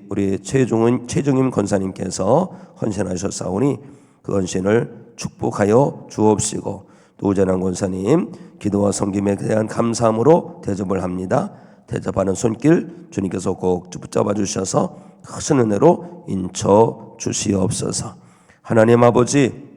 우리 최종임 권사님께서 헌신하셨사오니 그 헌신을 축복하여 주옵시고, 또 우재남 권사님 기도와 섬김에 대한 감사함으로 대접을 합니다. 대접하는 손길 주님께서 꼭 붙잡아 주셔서 큰 은혜로 인쳐 주시옵소서. 하나님 아버지,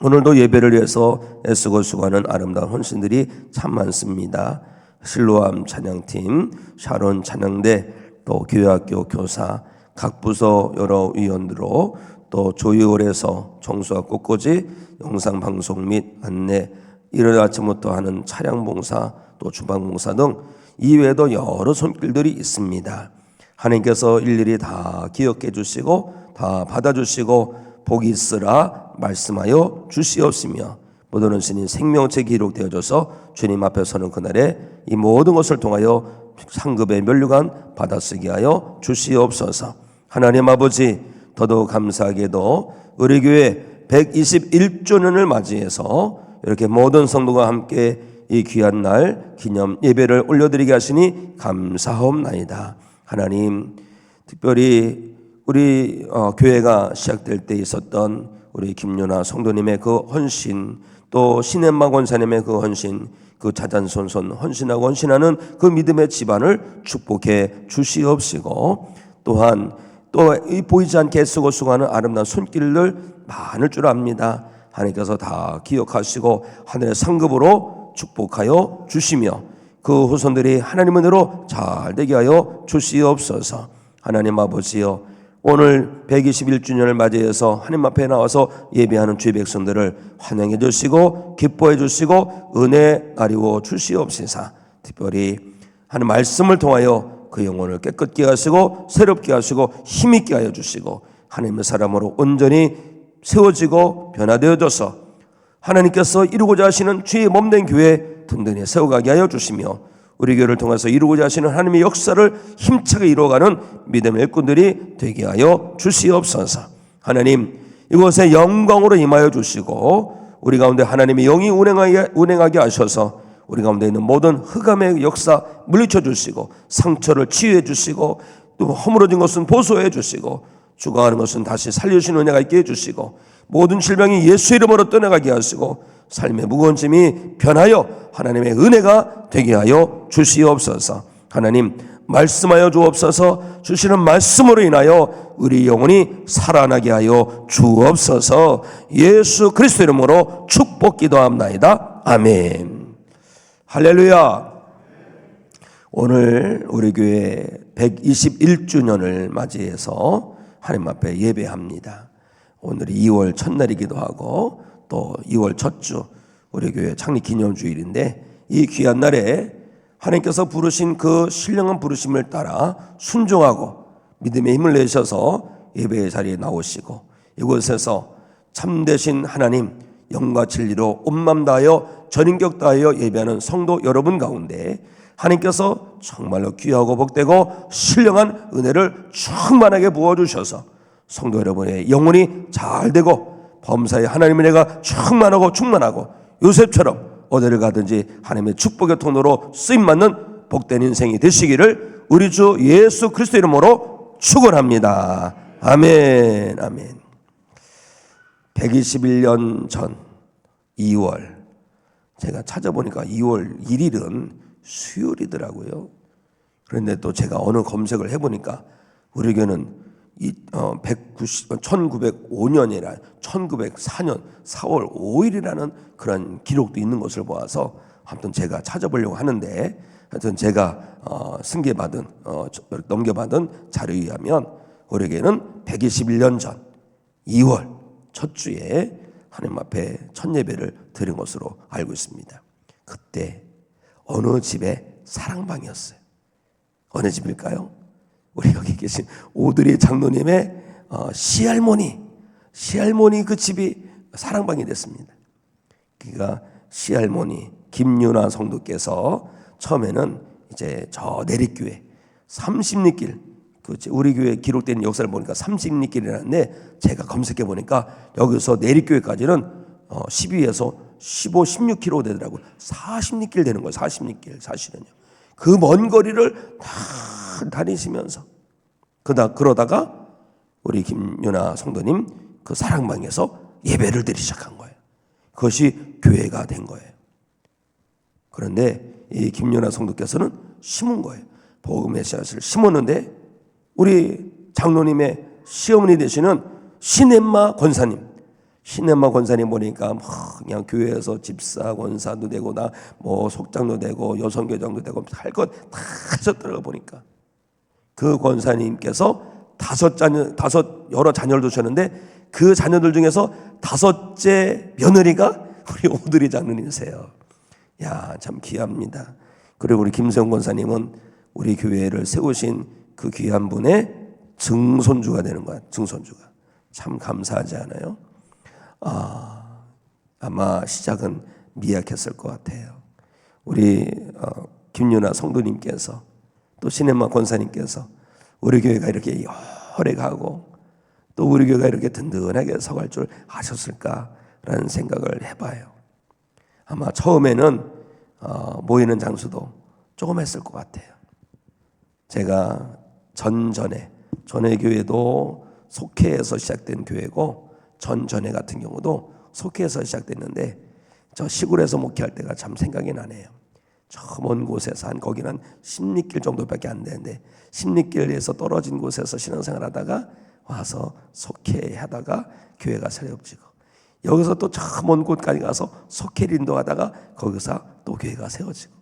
오늘도 예배를 위해서 애쓰고 수고하는 아름다운 헌신들이 참 많습니다. 실로암 찬양팀, 샤론 찬양대, 또 교회학교 교사, 각 부서 여러 위원들로, 또 조이홀에서 청소와 꽃꽂이, 영상방송 및 안내, 이른 아침부터 하는 차량봉사, 또 주방봉사 등 이외에도 여러 손길들이 있습니다. 하나님께서 일일이 다 기억해 주시고 다 받아주시고 복이 있으라 말씀하여 주시옵시며, 모든 헌신이 생명체 기록되어져서 주님 앞에 서는 그날에 이 모든 것을 통하여 상급의 면류관 받아쓰게 하여 주시옵소서. 하나님 아버지, 더더욱 감사하게도 우리 교회 121주년을 맞이해서 이렇게 모든 성도가 함께 이 귀한 날 기념 예배를 올려드리게 하시니 감사하옵나이다. 하나님, 특별히 우리 교회가 시작될 때 있었던 우리 김윤아 성도님의 그 헌신, 또 신엠마 권사님의 그 헌신, 그 자잔손손 헌신하고 헌신하는 그 믿음의 집안을 축복해 주시옵시고, 또한 또 이 보이지 않게 애쓰고 수고하는 아름다운 손길들 많을 줄 압니다. 하나님께서 다 기억하시고 하늘의 상급으로 축복하여 주시며 그 후손들이 하나님 은혜로 잘 되게 하여 주시옵소서. 하나님 아버지여, 오늘 121주년을 맞이해서 하나님 앞에 나와서 예배하는 주의 백성들을 환영해 주시고 기뻐해 주시고 은혜 나리워 주시옵시사. 특별히 하나님 말씀을 통하여 그 영혼을 깨끗게 하시고 새롭게 하시고 힘있게 하여 주시고 하나님의 사람으로 온전히 세워지고 변화되어져서 하나님께서 이루고자 하시는 주의 몸된 교회 든든히 세워가게 하여 주시며, 우리 교회를 통해서 이루고자 하시는 하나님의 역사를 힘차게 이루어가는 믿음의 일꾼들이 되게 하여 주시옵소서. 하나님, 이곳에 영광으로 임하여 주시고 우리 가운데 하나님의 영이 운행하게 하셔서 우리 가운데 있는 모든 흑암의 역사 물리쳐 주시고 상처를 치유해 주시고 또 허물어진 것은 보소해 주시고 죽어가는 것은 다시 살려주시는 은혜가 있게 해주시고 모든 질병이 예수 이름으로 떠나가게 하시고 삶의 무거운 짐이 변하여 하나님의 은혜가 되게 하여 주시옵소서. 하나님, 말씀하여 주옵소서. 주시는 말씀으로 인하여 우리 영혼이 살아나게 하여 주옵소서. 예수 그리스도 이름으로 축복 기도합나이다. 아멘. 할렐루야. 오늘 우리 교회 121주년을 맞이해서 하나님 앞에 예배합니다. 오늘이 2월 첫날이기도 하고 또 2월 첫주 우리 교회 창립 기념주일인데, 이 귀한 날에 하나님께서 부르신 그 신령한 부르심을 따라 순종하고 믿음의 힘을 내셔서 예배의 자리에 나오시고 이곳에서 참되신 하나님 영과 진리로 온 마음 다하여 전인격 다하여 예배하는 성도 여러분 가운데 하나님께서 정말로 귀하고 복되고 신령한 은혜를 충만하게 부어주셔서 성도 여러분의 영혼이 잘되고 범사에 하나님의 은혜가 충만하고 요셉처럼 어디를 가든지 하나님의 축복의 통로로 쓰임받는 복된 인생이 되시기를 우리 주 예수 그리스도 이름으로 축원합니다. 아멘. 아멘. 121년 전 2월, 제가 찾아보니까 2월 1일은 수요일이더라고요. 그런데 또 제가 어느 검색을 해보니까 우리 교회는 1905년이라 1904년 4월 5일이라는 그런 기록도 있는 것을 보아서 아무튼 제가 찾아보려고 하는데, 하여튼 제가 넘겨받은 자료에 의하면 우리 교회는 121년 전 2월 첫 주에 하나님 앞에 첫 예배를 드린 것으로 알고 있습니다. 그때 어느 집에 사랑방이었어요. 어느 집일까요? 우리 여기 계신 오드리 장로님의 시할머니 그 집이 사랑방이 됐습니다. 그러니까 시할머니 김윤아 성도께서 처음에는 이제 저 내리교회 30리길, 우리 교회 기록된 역사를 보니까 30리길이라는데 제가 검색해 보니까 여기서 내리교회까지는 12에서 15, 16km 되더라고요. 40리길 되는 거예요. 40리길 사실은요. 그 먼 거리를 다 다니시면서 그러다가 우리 김윤아 성도님 그 사랑방에서 예배를 드리기 시작한 거예요. 그것이 교회가 된 거예요. 그런데 이 김윤아 성도께서는 심은 거예요. 복음의 씨앗을 심었는데 우리 장로님의 시어머니 되시는 신엠마 권사님 보니까 그냥 교회에서 집사 권사도 되고 나 뭐 속장도 되고 여성교장도 되고 할 것 다 하셨더라고. 보니까 그 권사님께서 여러 자녀를 두셨는데 그 자녀들 중에서 5째 며느리가 우리 오드리 장로님이세요. 야, 참 귀합니다. 그리고 우리 김세훈 권사님은 우리 교회를 세우신 그 귀한 분의 증손주가 되는 거야. 증손주가. 참 감사하지 않아요? 아마 시작은 미약했을 것 같아요. 우리 김윤아 성도님께서 또 신엠마 권사님께서 우리 교회가 이렇게 오래가고 또 우리 교회가 이렇게 든든하게 서갈 줄 아셨을까라는 생각을 해봐요. 아마 처음에는 모이는 장소도 조금 했을 것 같아요. 제가 전에 교회도 속회에서 시작된 교회고 전에 같은 경우도 속회에서 시작됐는데 저 시골에서 목회할 때가 참 생각이 나네요. 저 먼 곳에서 거기는 10리길 정도밖에 안 되는데 10리길에서 떨어진 곳에서 신앙생활 하다가 와서 속회하다가 교회가 세워지고 여기서 또 저 먼 곳까지 가서 속회를 인도하다가 거기서 또 교회가 세워지고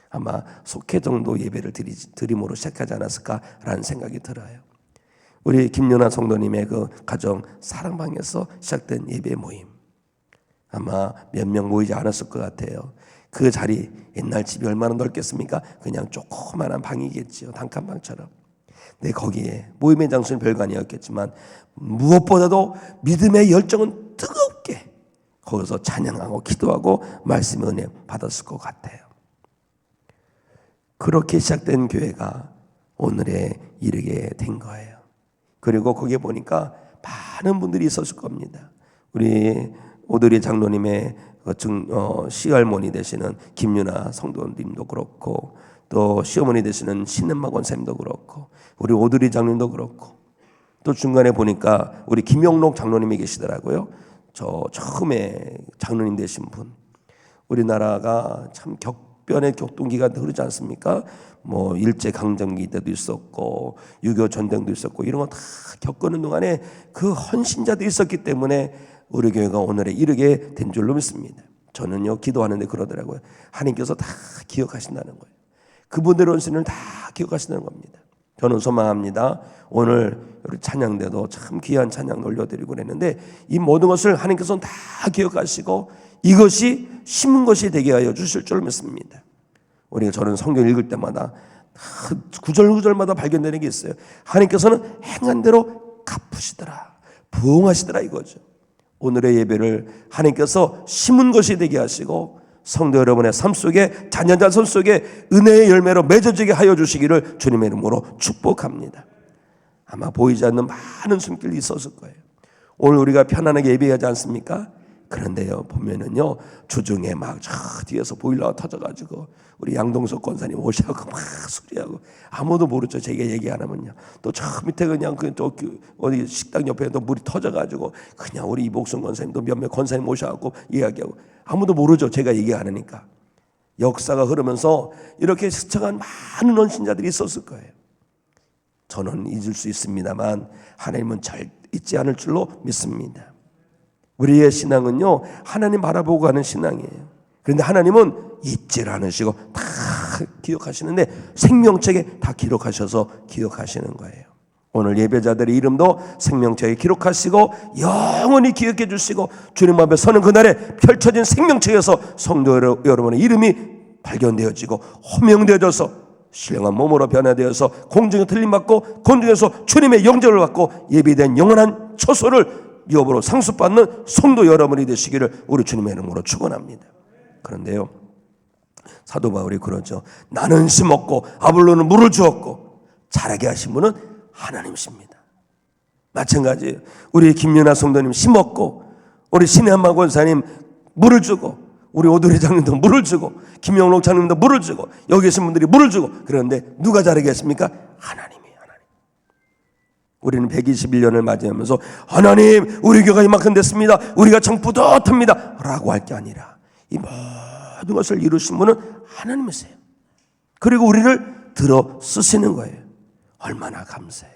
아마 속회 정도 예배를 드림으로 시작하지 않았을까라는 생각이 들어요. 우리 김윤아 성도님의 그 가정 사랑방에서 시작된 예배 모임 아마 몇 명 모이지 않았을 것 같아요. 그 자리 옛날 집이 얼마나 넓겠습니까? 그냥 조그만한 방이겠지요. 단칸방처럼. 근데 거기에 모임의 장소는 별거 아니었겠지만 무엇보다도 믿음의 열정은 뜨겁게 거기서 찬양하고 기도하고 말씀의 은혜 받았을 것 같아요. 그렇게 시작된 교회가 오늘에 이르게 된 거예요. 그리고 거기에 보니까 많은 분들이 있었을 겁니다. 우리 오드리 장로님의 시할머니 되시는 김윤아 성도님도 그렇고 또 시어머니 되시는 신엠마 권사님도 그렇고 우리 오드리 장로님도 그렇고 또 중간에 보니까 우리 김영록 장로님이 계시더라고요. 저 처음에 장로님 되신 분. 우리나라가 참 격변의 격동기가 흐르지 않습니까? 뭐 일제강점기 때도 있었고 6.25 전쟁도 있었고 이런 거 다 겪는 동안에 그 헌신자도 있었기 때문에 우리 교회가 오늘에 이르게 된 줄로 믿습니다. 저는요 기도하는데 그러더라고요. 하나님께서 다 기억하신다는 거예요. 그분들의 헌신을 다 기억하신다는 겁니다. 저는 소망합니다. 오늘 우리 찬양대도 참 귀한 찬양 올려드리고 그랬는데 이 모든 것을 하나님께서는 다 기억하시고 이것이 심은 것이 되게 하여 주실 줄 믿습니다. 저는 성경 읽을 때마다 구절구절마다 발견되는 게 있어요. 하나님께서는 행한 대로 갚으시더라, 부응하시더라 이거죠. 오늘의 예배를 하나님께서 심은 것이 되게 하시고 성도 여러분의 삶 속에 자녀자 손 속에 은혜의 열매로 맺어지게 하여 주시기를 주님의 이름으로 축복합니다. 아마 보이지 않는 많은 손길이 있었을 거예요. 오늘 우리가 편안하게 예배하지 않습니까? 그런데요 보면은요 주중에 막 저 뒤에서 보일러가 터져가지고 우리 양동석 권사님 오셔갖고 막 소리하고 아무도 모르죠. 제가 얘기 안 하면요. 또 저 밑에 그냥 어디 식당 옆에도 물이 터져가지고 그냥 우리 이복순 권사님도 몇몇 권사님 오셔갖고 이야기하고 아무도 모르죠. 제가 얘기 안 하니까. 역사가 흐르면서 이렇게 스쳐간 많은 헌신자들이 있었을 거예요. 저는 잊을 수 있습니다만 하나님은 잘 잊지 않을 줄로 믿습니다. 우리의 신앙은요 하나님 바라보고 가는 신앙이에요. 그런데 하나님은 잊지를 않으시고 다 기억하시는데 생명책에 다 기록하셔서 기억하시는 거예요. 오늘 예배자들의 이름도 생명책에 기록하시고 영원히 기억해 주시고 주님 앞에 서는 그날에 펼쳐진 생명책에서 성도 여러분의 이름이 발견되어지고 호명되어져서 신령한 몸으로 변화되어서 공중에 틀림받고 공중에서 주님의 영접을 받고 예비된 영원한 처소를 유업으로 상속받는 성도 여러분이 되시기를 우리 주님의 이름으로 축원합니다. 그런데요 사도 바울이 그러죠. 나는 심었고 아볼로는 물을 주었고 자라게 하신 분은 하나님이십니다. 마찬가지예요. 우리 김윤아 성도님 심었고 우리 신혜한마 권사님 물을 주고 우리 오드리 장님도 물을 주고 김영록 장님도 물을 주고 여기 계신 분들이 물을 주고 그런데 누가 자라게 했습니까? 하나님이. 우리는 121년을 맞이하면서 하나님 우리 교회가 이만큼 됐습니다, 우리가 참 뿌듯합니다 라고 할 게 아니라 이 모든 것을 이루신 분은 하나님이세요. 그리고 우리를 들어 쓰시는 거예요. 얼마나 감사해요.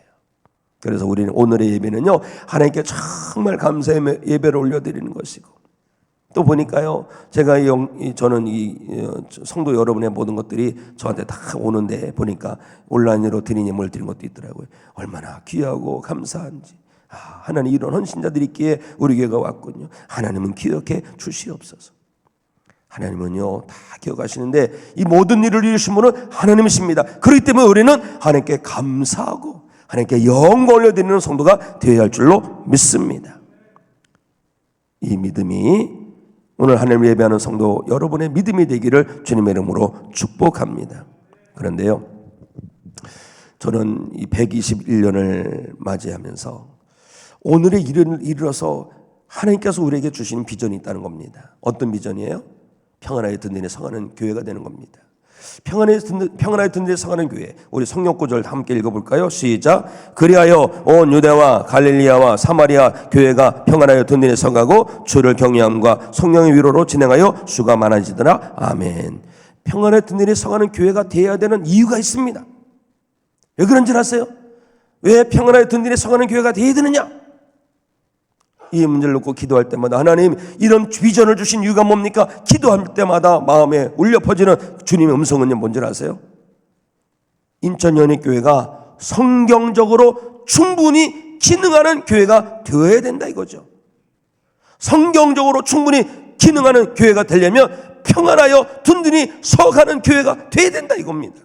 그래서 우리는 오늘의 예배는요, 하나님께 정말 감사의 예배를 올려드리는 것이고, 또 보니까요, 저는 이 성도 여러분의 모든 것들이 저한테 다 오는데 보니까 온라인으로 드린 예물을 드린 것도 있더라고요. 얼마나 귀하고 감사한지. 하나님 이런 헌신자들이 있기에 우리 교회가 왔군요. 하나님은 기억해 주시옵소서. 하나님은요 다 기억하시는데 이 모든 일을 이루신 분은 하나님이십니다. 그렇기 때문에 우리는 하나님께 감사하고 하나님께 영광 올려드리는 성도가 되어야 할 줄로 믿습니다. 이 믿음이 오늘 하나님을 예배하는 성도 여러분의 믿음이 되기를 주님의 이름으로 축복합니다. 그런데요, 저는 이 121년을 맞이하면서 오늘의 일을 이루어서 하나님께서 우리에게 주시는 비전이 있다는 겁니다. 어떤 비전이에요? 평안하여 든든히 성하는 교회가 되는 겁니다. 평안하여 든든히 성하는 교회. 우리 성령 구절 함께 읽어볼까요? 시작. 그리하여 온 유대와 갈릴리아와 사마리아 교회가 평안하여 든든히 성하고 주를 경외함과 성령의 위로로 진행하여 수가 많아지더라. 아멘. 평안하여 든든히 성하는 교회가 되어야 되는 이유가 있습니다. 왜 그런지 아세요? 왜 평안하여 든든히 성하는 교회가 되어야 되느냐? 이 문제를 놓고 기도할 때마다 하나님 이런 비전을 주신 이유가 뭡니까? 기도할 때마다 마음에 울려 퍼지는 주님의 음성은 뭔지 아세요? 인천연익교회가 성경적으로 충분히 기능하는 교회가 되어야 된다 이거죠. 성경적으로 충분히 기능하는 교회가 되려면 평안하여 든든히 서가는 교회가 되어야 된다 이겁니다.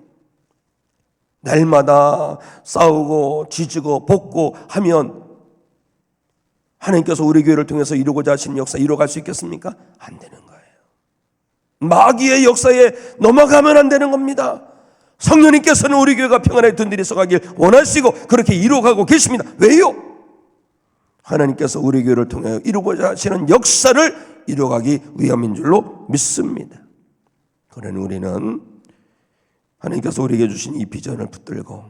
날마다 싸우고 지지고 볶고 하면 하나님께서 우리 교회를 통해서 이루고자 하신 역사 이루어갈 수 있겠습니까? 안 되는 거예요. 마귀의 역사에 넘어가면 안 되는 겁니다. 성령님께서는 우리 교회가 평안하게 든든히 서가길 원하시고 그렇게 이루어가고 계십니다. 왜요? 하나님께서 우리 교회를 통해 이루고자 하시는 역사를 이루어가기 위함인 줄로 믿습니다. 그러니 우리는 하나님께서 우리에게 주신 이 비전을 붙들고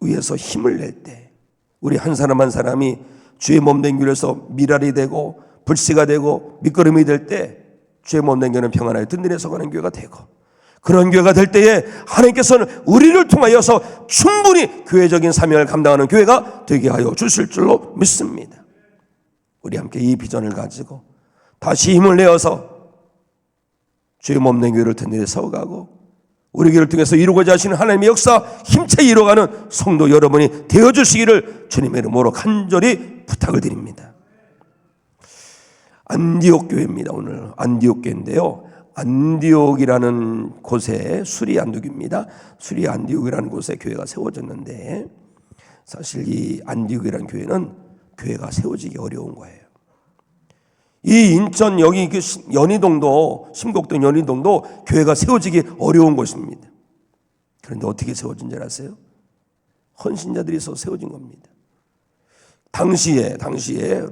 위에서 힘을 낼 때 우리 한 사람 한 사람이 주의 몸된 길에서 미랄이 되고 불씨가 되고 밑거름이 될 때 주의 몸된 교회는 평안하여 든든히 서가는 교회가 되고, 그런 교회가 될 때에 하나님께서는 우리를 통하여서 충분히 교회적인 사명을 감당하는 교회가 되게 하여 주실 줄로 믿습니다. 우리 함께 이 비전을 가지고 다시 힘을 내어서 주의 몸된 교회를 든든히 서가고 우리 교회를 통해서 이루고자 하시는 하나님의 역사 힘차게 이루어가는 성도 여러분이 되어주시기를 주님의 이름으로 간절히 부탁을 드립니다. 안디옥 교회입니다. 오늘 안디옥 교회인데요, 안디옥이라는 곳에 수리 안디옥입니다. 수리 안디옥이라는 곳에 교회가 세워졌는데 사실 이 안디옥이라는 교회는 교회가 세워지기 어려운 거예요. 이 인천 여기 연희동도 심곡동 연희동도 교회가 세워지기 어려운 곳입니다. 그런데 어떻게 세워진 줄 아세요? 헌신자들이 있어서 세워진 겁니다. 당시에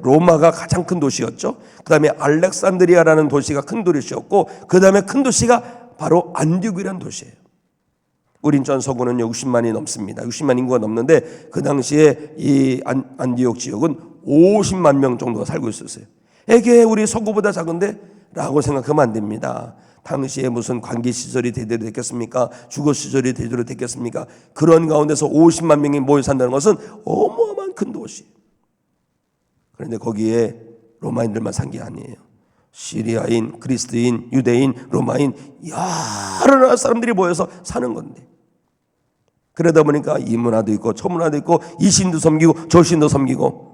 로마가 가장 큰 도시였죠. 그 다음에 알렉산드리아라는 도시가 큰 도시였고 그 다음에 큰 도시가 바로 안디옥이라는 도시예요. 우리 인천 서구는 60만이 넘습니다. 60만 인구가 넘는데 그 당시에 이 안디옥 지역은 50만 명 정도가 살고 있었어요. 이게 우리 서구보다 작은데? 라고 생각하면 안 됩니다. 당시에 무슨 관계시설이 제대로 됐겠습니까? 주거시설이 제대로 됐겠습니까? 그런 가운데서 50만 명이 모여 산다는 것은 어마어마한 큰 도시. 그런데 거기에 로마인들만 산 게 아니에요. 시리아인, 그리스도인, 유대인, 로마인 여러 나라 사람들이 모여서 사는 건데, 그러다 보니까 이 문화도 있고 저 문화도 있고 이 신도 섬기고 저 신도 섬기고.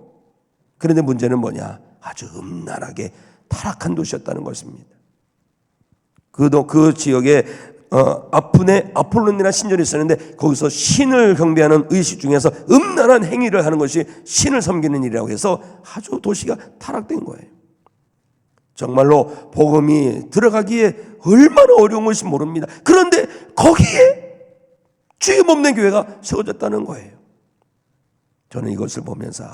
그런데 문제는 뭐냐? 아주 음란하게 타락한 도시였다는 것입니다. 그 지역에 아폴론이라는 신전이 있었는데 거기서 신을 경배하는 의식 중에서 음란한 행위를 하는 것이 신을 섬기는 일이라고 해서 아주 도시가 타락된 거예요. 정말로 복음이 들어가기에 얼마나 어려운 것인지 모릅니다. 그런데 거기에 주의 몸된 교회가 세워졌다는 거예요. 저는 이것을 보면서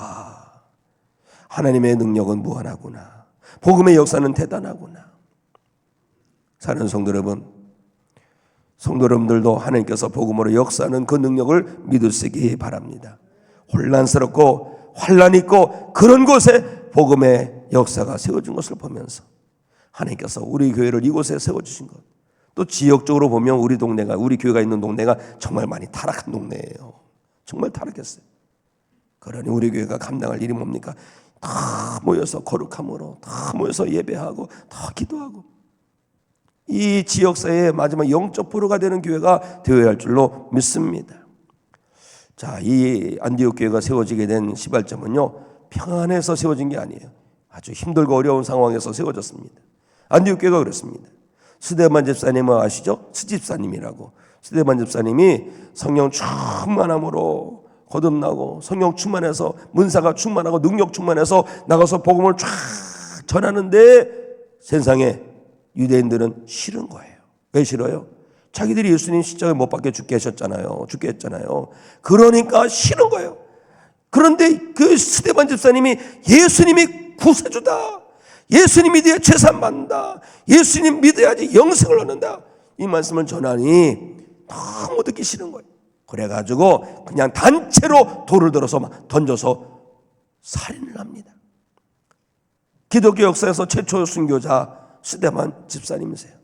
하나님의 능력은 무한하구나. 복음의 역사는 대단하구나. 사랑하는 성도 여러분, 성도 여러분들도 하나님께서 복음으로 역사하는 그 능력을 믿으시기 바랍니다. 혼란스럽고 환란 있고 그런 곳에 복음의 역사가 세워진 것을 보면서 하나님께서 우리 교회를 이곳에 세워주신 것, 또 지역적으로 보면 우리 동네가, 우리 교회가 있는 동네가 정말 많이 타락한 동네예요. 정말 타락했어요. 그러니 우리 교회가 감당할 일이 뭡니까? 다 모여서 거룩함으로, 다 모여서 예배하고, 다 기도하고, 이 지역사회의 마지막 영적 포로가 되는 교회가 되어야 할 줄로 믿습니다. 자, 이 안디옥 교회가 세워지게 된 시발점은요, 평안해서 세워진 게 아니에요. 아주 힘들고 어려운 상황에서 세워졌습니다. 안디옥 교회가 그렇습니다. 스데반 집사님은 아시죠? 스집사님이라고. 스데반 집사님이 성령 충만함으로 거듭나고 성령 충만해서 문사가 충만하고 능력 충만해서 나가서 복음을 쫙 전하는데 세상에 유대인들은 싫은 거예요. 왜 싫어요? 자기들이 예수님 십자가에 못 박혀 죽게 하셨잖아요. 죽게 했잖아요. 그러니까 싫은 거예요. 그런데 그 스데반 집사님이 예수님이 구세주다, 예수님 믿어야 재산 받는다, 예수님 믿어야지 영생을 얻는다, 이 말씀을 전하니 너무 듣기 싫은 거예요. 그래가지고 그냥 단체로 돌을 들어서 막 던져서 살인을 합니다. 기독교 역사에서 최초 순교자 스데반 집사님이세요.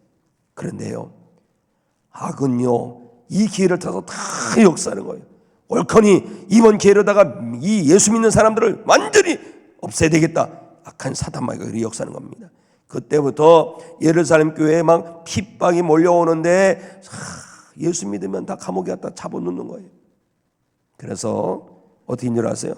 그런데요, 악은요, 이 기회를 타서 다 역사하는 거예요. 옳거니 이번 기회로다가 이 예수 믿는 사람들을 완전히 없애야 되겠다, 악한 사단마귀가 역사하는 겁니다. 그때부터 예루살렘 교회에 막 핍박이 몰려오는데 예수 믿으면 다 감옥에 갖다 잡아놓는 거예요. 그래서 어떻게 인 줄 아세요?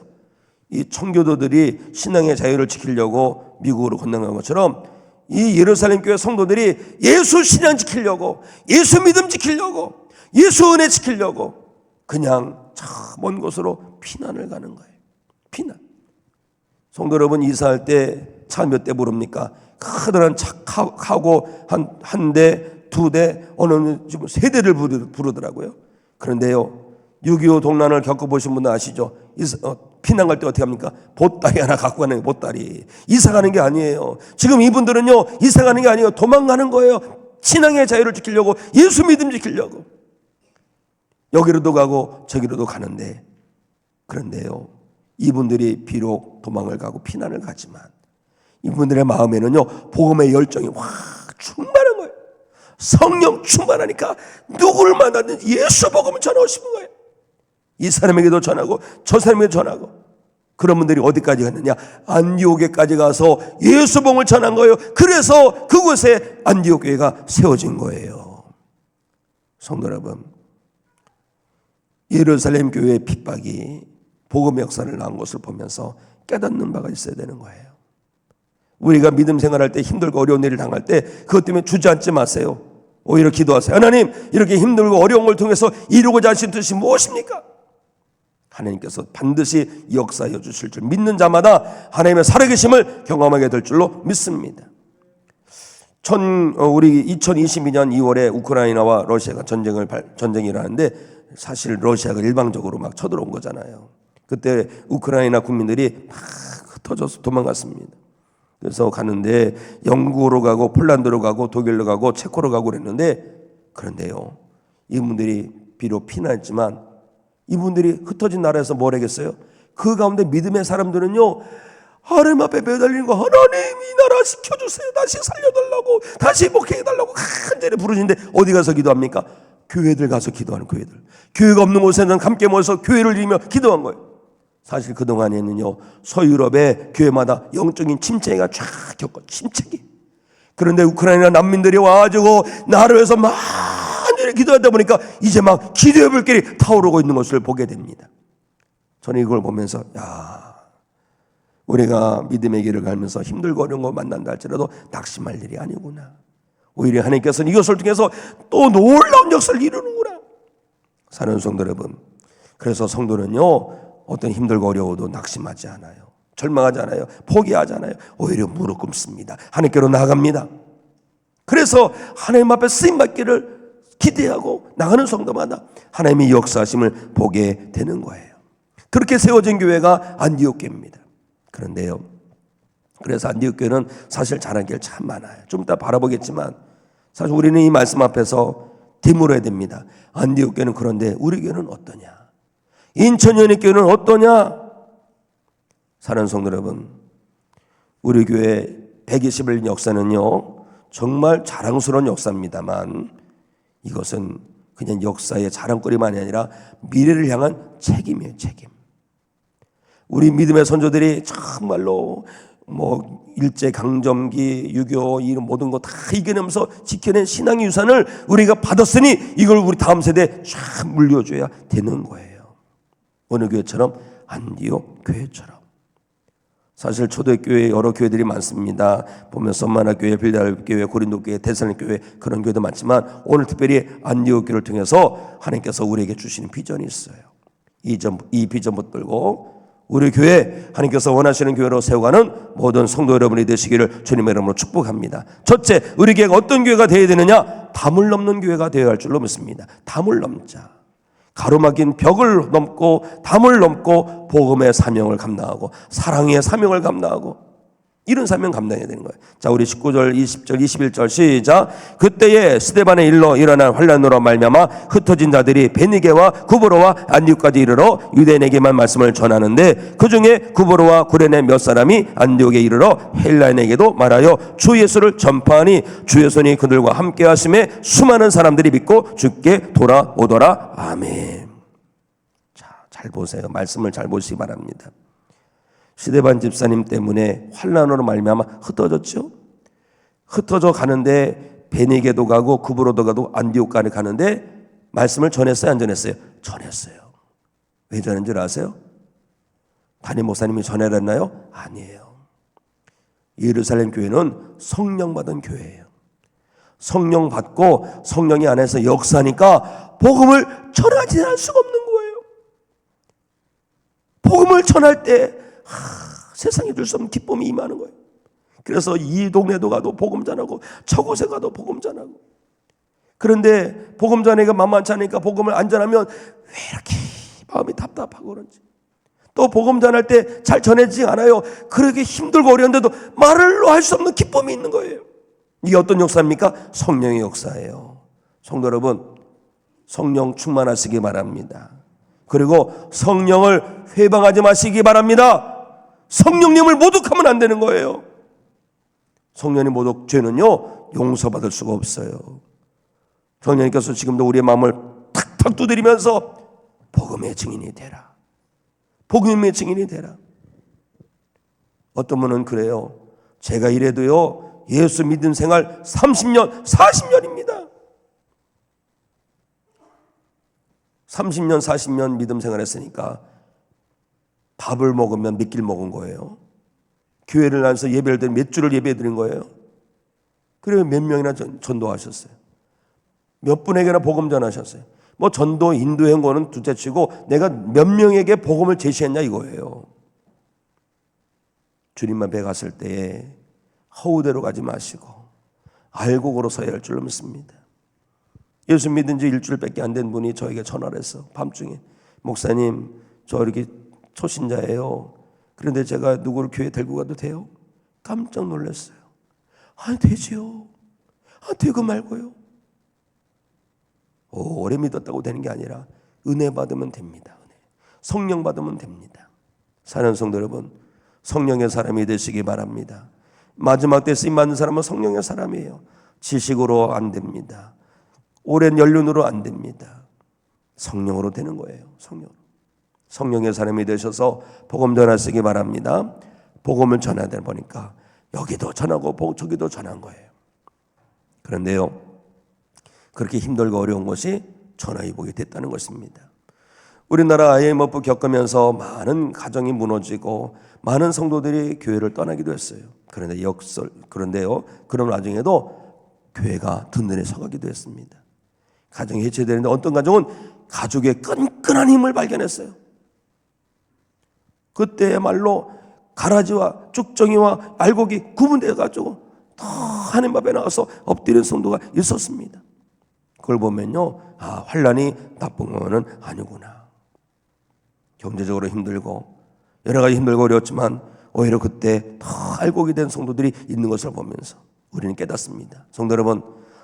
이 청교도들이 신앙의 자유를 지키려고 미국으로 건너간 것처럼 이 예루살렘 교회 성도들이 예수 신앙 지키려고, 예수 믿음 지키려고, 예수 은혜 지키려고 그냥 저 먼 곳으로 피난을 가는 거예요. 피난. 성도 여러분, 이사할 때 차 몇 대 부릅니까? 커다란 차 하고 한 대, 두 대, 어느 지금 세 대를 부르더라고요. 그런데요, 6.25 동란을 겪어보신 분은 아시죠? 피난 갈 때 어떻게 합니까? 보따리 하나 갖고 가는 거예요. 보따리. 이사 가는 게 아니에요. 지금 이분들은요, 이사 가는 게 아니에요. 도망가는 거예요. 신앙의 자유를 지키려고, 예수 믿음 지키려고. 여기로도 가고 저기로도 가는데, 그런데요, 이분들이 비록 도망을 가고 피난을 가지만 이분들의 마음에는요, 복음의 열정이 확 충만한 거예요. 성령 충만하니까 누구를 만나든지 예수 복음을 전하고 싶은 거예요. 이 사람에게도 전하고 저 사람에게도 전하고. 그런 분들이 어디까지 갔느냐? 안디옥에까지 가서 예수 복음을 전한 거예요. 그래서 그곳에 안디옥 교회가 세워진 거예요. 성도 여러분, 예루살렘 교회의 핍박이 복음의 역사를 낳은 것을 보면서 깨닫는 바가 있어야 되는 거예요. 우리가 믿음 생활할 때 힘들고 어려운 일을 당할 때 그것 때문에 주저앉지 마세요. 오히려 기도하세요. 하나님, 이렇게 힘들고 어려운 걸 통해서 이루고자 하신 뜻이 무엇입니까? 하나님께서 반드시 역사하여 주실 줄 믿는 자마다 하나님의 살아계심을 경험하게 될 줄로 믿습니다. 우리 2022년 2월에 우크라이나와 러시아가 전쟁이 일어나는데 사실 러시아가 일방적으로 막 쳐들어온 거잖아요. 그때 우크라이나 국민들이 막 흩어져서 도망갔습니다. 그래서 가는데 영국으로 가고 폴란드로 가고 독일로 가고 체코로 가고 그랬는데, 그런데요, 이분들이 비록 피난했지만 이분들이 흩어진 나라에서 뭘 하겠어요? 그 가운데 믿음의 사람들은요, 하나님 앞에 매달리는 거, 하나님 이 나라 지켜주세요, 다시 살려달라고, 다시 목회해달라고 간절히 부르시는데 어디 가서 기도합니까? 교회들 가서 기도하는 교회들. 교회가 없는 곳에는 함께 모여서 교회를 이루며 기도한 거예요. 사실 그동안에는요, 서유럽의 교회마다 영적인 침체가 쫙 겪고, 침체기. 그런데 우크라이나 난민들이 와가지고 나를 위해서 많이 기도하다 보니까 이제 막 기도의 불길이 타오르고 있는 것을 보게 됩니다. 저는 이걸 보면서, 우리가 믿음의 길을 가면서 힘들고 어려운 거 만난다 할지라도 낙심할 일이 아니구나. 오히려 하나님께서는 이것을 통해서 또 놀라운 역사를 이루는구나. 사는 성도 여러분, 그래서 성도는요, 어떤 힘들고 어려워도 낙심하지 않아요. 절망하지 않아요. 포기하지 않아요. 오히려 무릎 꿇습니다. 하나님께로 나아갑니다. 그래서 하나님 앞에 쓰임받기를 기대하고 나가는 성도마다 하나님의 역사하심을 보게 되는 거예요. 그렇게 세워진 교회가 안디옥 교회입니다. 그런데요, 그래서 안디옥 교회는 사실 잘한 게 참 많아요. 좀 이따 바라보겠지만 사실 우리는 이 말씀 앞에서 되물어야 됩니다. 안디옥 교회는 그런데 우리 교회는 어떠냐? 인천연익교회는 어떠냐? 사랑하는 성도 여러분, 우리 교회 120일 역사는요 정말 자랑스러운 역사입니다만 이것은 그냥 역사의 자랑거리만이 아니라 미래를 향한 책임이에요. 책임. 우리 믿음의 선조들이 정말로 일제강점기, 6.25 이런 모든 거 다 이겨내면서 지켜낸 신앙의 유산을 우리가 받았으니 이걸 우리 다음 세대에 쫙 물려줘야 되는 거예요. 어느 교회처럼? 안디옥 교회처럼. 사실 초대교회 여러 교회들이 많습니다. 보면 썸마나 교회, 빌드알비 교회, 고린도 교회, 데살로니가 교회 그런 교회도 많지만 오늘 특별히 안디옥 교회를 통해서 하나님께서 우리에게 주시는 비전이 있어요. 이 비전 붙들고 우리 교회 하나님께서 원하시는 교회로 세워가는 모든 성도 여러분이 되시기를 주님의 이름으로 축복합니다. 첫째, 우리 교회가 어떤 교회가 되어야 되느냐? 담을 넘는 교회가 되어야 할 줄로 믿습니다. 담을 넘자. 가로막힌 벽을 넘고 담을 넘고 복음의 사명을 감당하고 사랑의 사명을 감당하고 이런 사명 감당해야 되는 거예요. 자, 우리 19절, 20절, 21절 시작. 그때에 스데반의 일로 일어난 환란으로 말미암아 흩어진 자들이 베니게와 구브로와 안디옥까지 이르러 유대인에게만 말씀을 전하는데 그 중에 구브로와 구레네 몇 사람이 안디옥에 이르러 헬라인에게도 말하여 주 예수를 전파하니 주의 손이 그들과 함께 하심에 수많은 사람들이 믿고 주께 돌아오더라. 아멘. 자, 잘 보세요. 말씀을 잘 보시기 바랍니다. 스데반 집사님 때문에 환난으로 말미암아 흩어졌죠. 흩어져 가는데 베니게도 가고 구브로도 가고 안디옥까지 가는데 말씀을 전했어요, 안 전했어요? 전했어요. 왜 전한 줄 아세요? 담임 목사님이 전해놨나요? 아니에요. 예루살렘 교회는 성령 받은 교회예요. 성령 받고 성령이 안에서 역사하니까 복음을 전하지 않을 수가 없는 거예요. 복음을 전할 때 세상에 줄 수 없는 기쁨이 임하는 거예요. 그래서 이 동네도 가도 복음 전하고 저곳에 가도 복음 전하고. 그런데 복음 전하기가 만만치 않으니까 복음을 안 전하면 왜 이렇게 마음이 답답하고 그런지. 또 복음 전할 때 잘 전해지지 않아요. 그렇게 힘들고 어려운데도 말로 할 수 없는 기쁨이 있는 거예요. 이게 어떤 역사입니까? 성령의 역사예요. 성도 여러분, 성령 충만하시기 바랍니다. 그리고 성령을 회방하지 마시기 바랍니다. 성령님을 모독하면 안 되는 거예요. 성령님 모독 죄는요 용서받을 수가 없어요. 성령님께서 지금도 우리의 마음을 탁탁 두드리면서 복음의 증인이 되라. 복음의 증인이 되라. 어떤 분은 그래요. 제가 이래도요 예수 믿은 생활 30년 40년입니다. 30년 40년 믿음 생활했으니까 밥을 먹으면 몇 끼 먹은 거예요. 교회를 나와서 예배를 드린 몇 주를 예배 드린 거예요. 그래서 몇 명이나 전도하셨어요. 몇 분에게나 복음 전하셨어요. 뭐 전도 인도한 거는 둘째치고 내가 몇 명에게 복음을 제시했냐 이거예요. 주님 앞에 갔을 때에 허우대로 가지 마시고 알고 걸어서야 할 줄로 믿습니다. 예수 믿은 지 일주일밖에 안 된 분이 저에게 전화를 했어. 밤중에. 목사님, 저 이렇게 초신자예요. 그런데 제가 누구를 교회에 데리고 가도 돼요? 깜짝 놀랐어요. 아, 되지요. 아, 되고 말고요. 오래 믿었다고 되는 게 아니라 은혜 받으면 됩니다. 은혜. 성령 받으면 됩니다. 사랑하는 성도 여러분, 성령의 사람이 되시기 바랍니다. 마지막 때 쓰임 받는 사람은 성령의 사람이에요. 지식으로 안 됩니다. 오랜 연륜으로 안 됩니다. 성령으로 되는 거예요. 성령의 사람이 되셔서 복음 전하시기 바랍니다. 복음을 전하다 보니까 여기도 전하고 저기도 전한 거예요. 그런데요, 그렇게 힘들고 어려운 것이 전화위복이 됐다는 것입니다. 우리나라 IMF 겪으면서 많은 가정이 무너지고 많은 성도들이 교회를 떠나기도 했어요. 그런데요, 그런 와중에도 교회가 든든히 서가기도 했습니다. 가정이 해체되는데 어떤 가정은 가족의 끈끈한 힘을 발견했어요. 그때야말로 가라지와 쭉정이와 알곡이 구분되어가지고 더 하나님 앞에 나와서 엎드린 성도가 있었습니다. 그걸 보면요, 아, 환란이 나쁜 거는 아니구나. 경제적으로 힘들고 여러 가지 힘들고 어려웠지만 오히려 그때 더 알곡이 된 성도들이 있는 것을 보면서 우리는 깨닫습니다. 성도 여러분,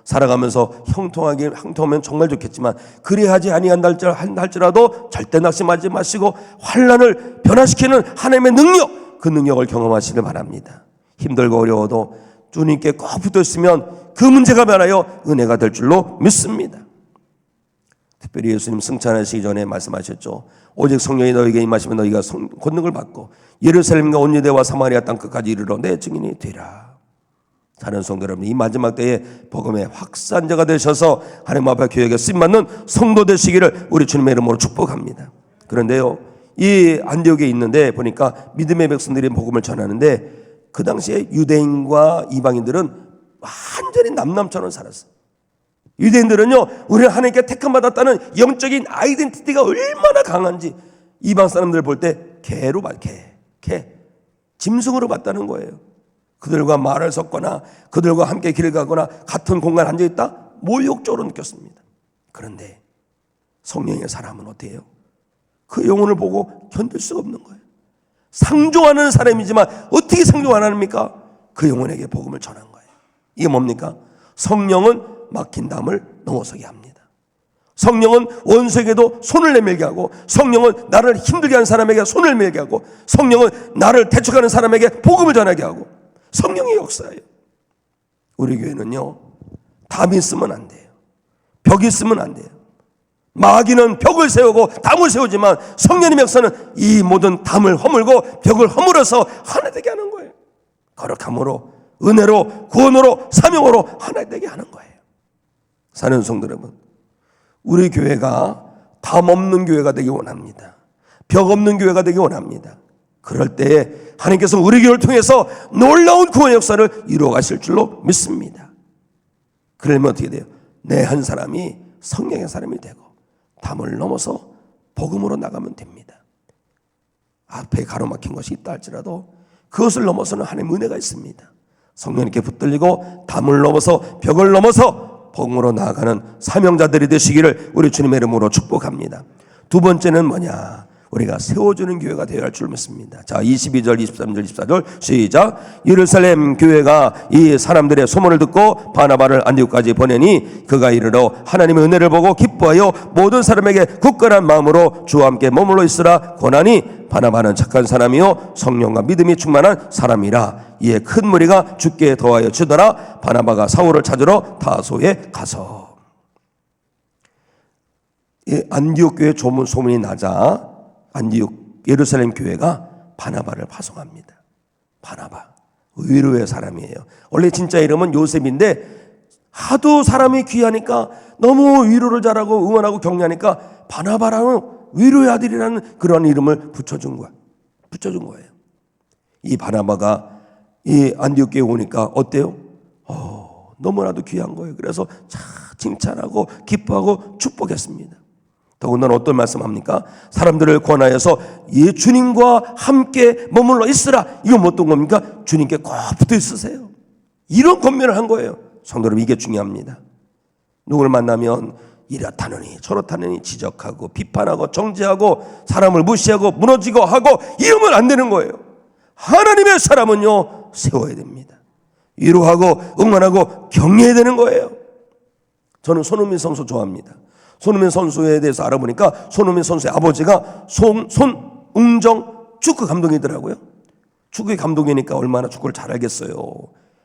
살아가면서 형통하면 정말 좋겠지만 그리하지 아니한달지라도 절대 낙심하지 마시고 환난을 변화시키는 하나님의 능력, 그 능력을 경험하시길 바랍니다. 힘들고 어려워도 주님께 꼭 붙어있으면 그 문제가 변하여 은혜가 될 줄로 믿습니다. 특별히 예수님 승천하시기 전에 말씀하셨죠. 오직 성령이 너에게 임하시면 너희가 권능을 받고 예루살렘과 온 유대와 사마리아 땅끝까지 이르러 내 증인이 되라. 사는 성도 여러분, 이 마지막 때에 복음의 확산자가 되셔서 하나님 앞에 교회에 쓰임받는 성도 되시기를 우리 주님의 이름으로 축복합니다. 그런데요, 이 안디옥에 있는데 보니까 믿음의 백성들이 복음을 전하는데 그 당시에 유대인과 이방인들은 완전히 남남처럼 살았어요. 유대인들은요, 우리는 하나님께 택함받았다는 영적인 아이덴티티가 얼마나 강한지 이방 사람들 볼 때 개로 봐, 개 짐승으로 봤다는 거예요. 그들과 말을 섞거나 그들과 함께 길을 가거나 같은 공간에 앉아있다? 모욕적으로 느꼈습니다. 그런데 성령의 사람은 어때요? 그 영혼을 보고 견딜 수가 없는 거예요. 상종하는 사람이지만 어떻게 상종 안 합니까? 그 영혼에게 복음을 전한 거예요. 이게 뭡니까? 성령은 막힌 담을 넘어서게 합니다. 성령은 원수에게도 손을 내밀게 하고, 성령은 나를 힘들게 하는 사람에게 손을 밀게 하고, 성령은 나를 대적하는 사람에게 복음을 전하게 하고, 성령의 역사예요. 우리 교회는요, 담이 있으면 안 돼요. 벽이 있으면 안 돼요. 마귀는 벽을 세우고 담을 세우지만 성령의 역사는 이 모든 담을 허물고 벽을 허물어서 하나 되게 하는 거예요. 거룩함으로, 은혜로, 구원으로, 사명으로 하나 되게 하는 거예요. 사는 성도 여러분, 우리 교회가 담 없는 교회가 되기 원합니다. 벽 없는 교회가 되기 원합니다. 그럴 때에 하나님께서 우리 교회를 통해서 놀라운 구원 역사를 이루어 가실 줄로 믿습니다. 그러면 어떻게 돼요? 내 한 사람이 성령의 사람이 되고 담을 넘어서 복음으로 나가면 됩니다. 앞에 가로막힌 것이 있다 할지라도 그것을 넘어서는 하나님의 은혜가 있습니다. 성령님께 붙들리고 담을 넘어서 벽을 넘어서 복음으로 나아가는 사명자들이 되시기를 우리 주님의 이름으로 축복합니다. 두 번째는 뭐냐? 우리가 세워주는 교회가 되어야 할 줄 믿습니다. 자, 22절, 23절, 24절 시작. 예루살렘 교회가 이 사람들의 소문을 듣고 바나바를 안디옥까지 보내니 그가 이르러 하나님의 은혜를 보고 기뻐하여 모든 사람에게 굳건한 마음으로 주와 함께 머물러 있으라 권하니 바나바는 착한 사람이요 성령과 믿음이 충만한 사람이라. 이에 큰 무리가 주께 더하여 주더라. 바나바가 사울을 찾으러 타소에 가서. 이 안디옥 교회 소문이 나자 안디옥 예루살렘 교회가 바나바를 파송합니다. 바나바 위로의 사람이에요. 원래 진짜 이름은 요셉인데 하도 사람이 귀하니까 너무 위로를 잘하고 응원하고 격려하니까 바나바라는 위로의 아들이라는 그런 이름을 붙여준 거예요. 이 바나바가 이 안디옥 교회에 오니까 어때요? 너무나도 귀한 거예요. 그래서 칭찬하고 기뻐하고 축복했습니다. 더군다나 어떤 말씀합니까? 사람들을 권하여서 주님과 함께 머물러 있으라. 이건 어떤 겁니까? 주님께 꼭 붙어 있으세요. 이런 권면을 한 거예요. 성도 여러분, 이게 중요합니다. 누구를 만나면 이렇다느니 저렇다느니 지적하고 비판하고 정죄하고 사람을 무시하고 무너지고 하고 이러면 안 되는 거예요. 하나님의 사람은요, 세워야 됩니다. 위로하고 응원하고 격려해야 되는 거예요. 저는 손흥민 선수 좋아합니다. 손흥민 선수에 대해서 알아보니까 손흥민 선수의 아버지가 손웅정 축구 감독이더라고요. 축구의 감독이니까 얼마나 축구를 잘 알겠어요.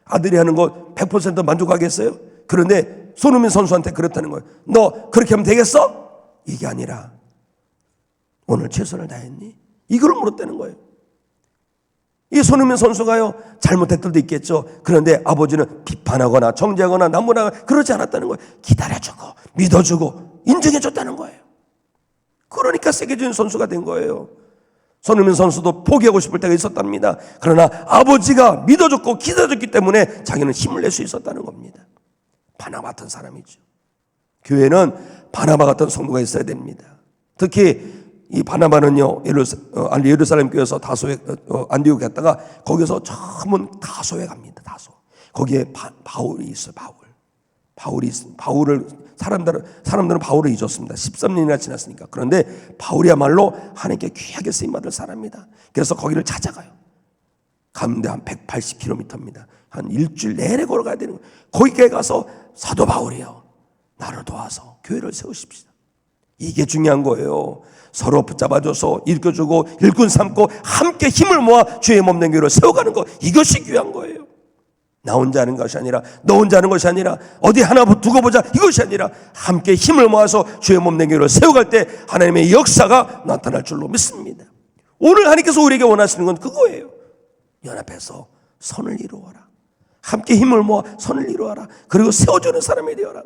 아들이 하는 거 100% 만족하겠어요? 그런데 손흥민 선수한테 그랬다는 거예요. 너 그렇게 하면 되겠어? 이게 아니라 오늘 최선을 다했니? 이걸 물었다는 거예요. 이 손흥민 선수가요, 잘못했을 때도 있겠죠. 그런데 아버지는 비판하거나 정죄하거나 나무라거나 그러지 않았다는 거예요. 기다려주고 믿어주고 인정해줬다는 거예요. 그러니까 세계적인 선수가 된 거예요. 손흥민 선수도 포기하고 싶을 때가 있었답니다. 그러나 아버지가 믿어줬고 기다려줬기 때문에 자기는 힘을 낼 수 있었다는 겁니다. 바나바 같은 사람이죠. 교회는 바나바 같은 성도가 있어야 됩니다. 특히 이 바나바는요, 예루살렘 교회에서 다소에 안디옥에 갔다가 거기서 처음은 다소에 갑니다. 다소. 거기에 바울이 있어요. 바울이 있습니다. 사람들은 바울을 잊었습니다. 13년이나 지났으니까. 그런데 바울이야말로 하나님께 귀하게 쓰임받을 사람입니다. 그래서 거기를 찾아가요. 가운데 한 180km입니다. 한 일주일 내내 걸어가야 되는 거예요. 거기에 가서 사도 바울이요, 나를 도와서 교회를 세우십시다. 이게 중요한 거예요. 서로 붙잡아줘서 일깨주고 일꾼 삼고 함께 힘을 모아 주의 몸된 교회를 세워가는 것, 이것이 귀한 거예요. 나 혼자 하는 것이 아니라, 너 혼자 하는 것이 아니라, 어디 하나 두고 보자 이것이 아니라, 함께 힘을 모아서 주의 몸된 교회를 세워갈 때 하나님의 역사가 나타날 줄로 믿습니다. 오늘 하나님께서 우리에게 원하시는 건 그거예요. 연합해서 선을 이루어라. 함께 힘을 모아 선을 이루어라. 그리고 세워주는 사람이 되어라.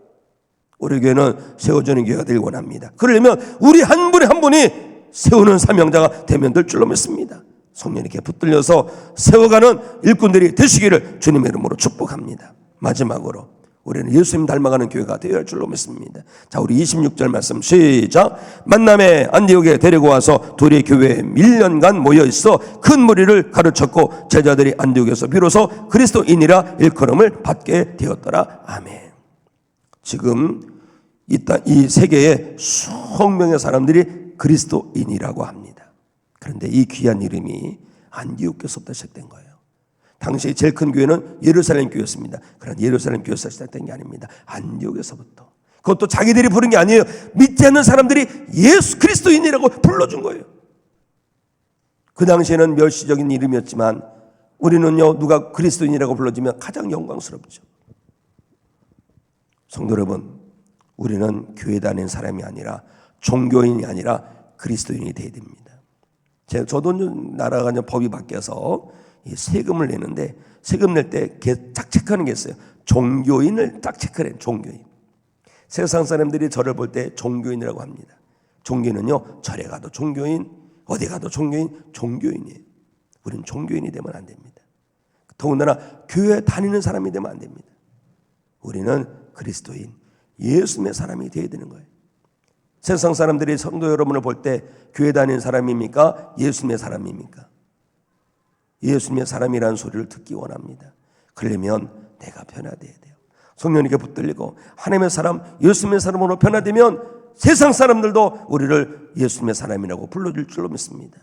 우리 교회는 세워주는 교회가 되길 원합니다. 그러려면 우리 한 분이 한 분이 세우는 사명자가 되면 될 줄로 믿습니다. 성령님께 붙들려서 세워가는 일꾼들이 되시기를 주님의 이름으로 축복합니다. 마지막으로 우리는 예수님 닮아가는 교회가 되어야 할 줄로 믿습니다. 자, 우리 26절 말씀 시작. 만남에 안디옥에 데리고 와서 둘이 교회에 1년간 모여 있어 큰 무리를 가르쳤고 제자들이 안디옥에서 비로소 그리스도인이라 일컬음을 받게 되었더라. 아멘. 지금 이 세계에 수억 명의 사람들이 그리스도인이라고 합니다. 그런데 이 귀한 이름이 안디옥에서부터 시작된 거예요. 당시 제일 큰 교회는 예루살렘 교회였습니다. 그런데 예루살렘 교회에서 시작된 게 아닙니다. 안디옥에서부터. 그것도 자기들이 부른 게 아니에요. 믿지 않는 사람들이 예수 그리스도인이라고 불러준 거예요. 그 당시에는 멸시적인 이름이었지만 우리는요, 누가 그리스도인이라고 불러주면 가장 영광스럽죠. 성도 여러분, 우리는 교회 다니는 사람이 아니라, 종교인이 아니라 그리스도인이 되어야 됩니다. 저도 나라가 법이 바뀌어서 세금을 내는데, 세금 낼 때 딱 체크하는 게 있어요. 종교인을 딱 체크를 해요. 종교인. 세상 사람들이 저를 볼 때 종교인이라고 합니다. 종교인은요, 절에 가도 종교인, 어디 가도 종교인, 종교인이에요. 우리는 종교인이 되면 안 됩니다. 더군다나 교회 다니는 사람이 되면 안 됩니다. 우리는 그리스도인, 예수님의 사람이 되어야 되는 거예요. 세상 사람들이 성도 여러분을 볼 때 교회 다니는 사람입니까? 예수님의 사람입니까? 예수님의 사람이라는 소리를 듣기 원합니다. 그러려면 내가 변화되어야 돼요. 성령님께 붙들리고 하나님의 사람, 예수님의 사람으로 변화되면 세상 사람들도 우리를 예수님의 사람이라고 불러줄 줄로 믿습니다.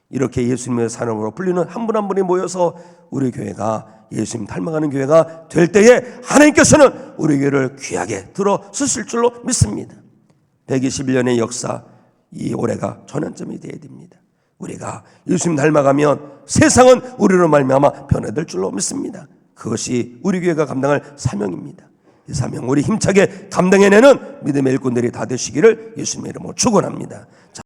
이렇게 예수님의 사람으로 불리는 한 분 한 분이 모여서 우리 교회가 예수님 닮아가는 교회가 될 때에 하나님께서는 우리 교회를 귀하게 들어 쓰실 줄로 믿습니다. 121년의 역사, 이 올해가 전환점이 되어야 됩니다. 우리가 예수님 닮아가면 세상은 우리로 말미암아 변화될 줄로 믿습니다. 그것이 우리 교회가 감당할 사명입니다. 이 사명 우리 힘차게 감당해내는 믿음의 일꾼들이 다 되시기를 예수님의 이름으로 축원합니다.